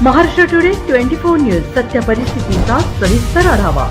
Maharashtra today 24 news सत्य परिस्थितीचा सविस्तर आढावा।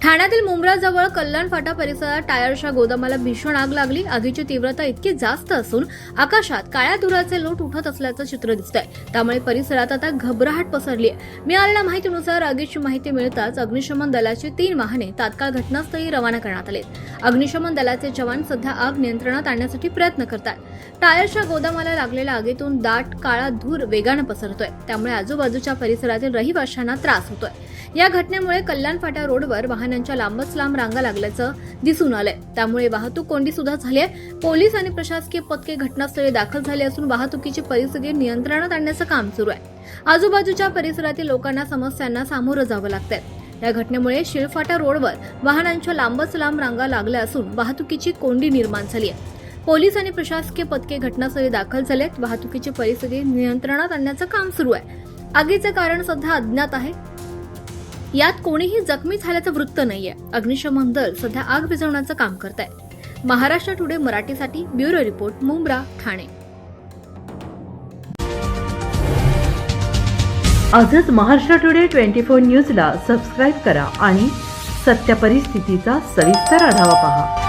ठाण्यातील मुंब्राजवळ कल्याण फाटा परिसरात टायरच्या गोदामाला भीषण आग लागली। आगीची तीव्रता इतकी जास्त असून आकाशात काळ्या धुराचे लोट उठत असल्याचं चित्र दिसतंय। त्यामुळे परिसरात आता घबराहट पसरली आहे। मिळालेल्या माहितीनुसार आगीची माहिती मिळताच अग्निशमन दलाची 3 वाहने तात्काळ घटनास्थळी रवाना करण्यात आली। अग्निशमन दलाचे जवान सध्या आग नियंत्रणात आणण्यासाठी प्रयत्न करतात। टायरच्या गोदामाला लागलेल्या आगीतून दाट काळा धूर वेगाने पसरतोय, त्यामुळे आजूबाजूच्या परिसरातील रहिवाशांना त्रास होतोय। या घटनेमुळे कल्याण फाटा रोडवर वाहनांच्या लांबच लांब रांगा लागल्याचं दिसून आलंय। त्यामुळे वाहतूक कोंडी सुद्धा झाली आहे। पोलीस आणि प्रशासकीय पथके घटनास्थळी दाखल झाले असून वाहतुकीची परिस्थिती नियंत्रणात आणण्याचं काम सुरू आहे। आजूबाजूच्या परिसरातील लोकांना समस्यांना सामोरं जावं लागतंय। या घटनेमुळे शिळफाटा रोडवर वाहनांच्या लांबच लांब रांगा लागल्या असून वाहतुकीची कोंडी निर्माण झाली आहे। पोलीस आणि प्रशासकीय पथके घटनास्थळी दाखल झालेत। वाहतुकीची परिस्थिती नियंत्रणात आणण्याचं काम सुरू आहे। आगीचे कारण सध्या अज्ञात आहे। यात कोणीही जखमी झाल्याचं वृत्त नाहीये। अग्निशमन दल सध्या आग विझवण्याचं काम करत आहे। महाराष्ट्र टुडे मराठीसाठी ब्युरो रिपोर्ट, मुंब्रा, ठाणे। आजच महाराष्ट्र टुडे 24 न्यूजला सबस्क्राईब करा आणि सत्य परिस्थितीचा सविस्तर आढावा पहा।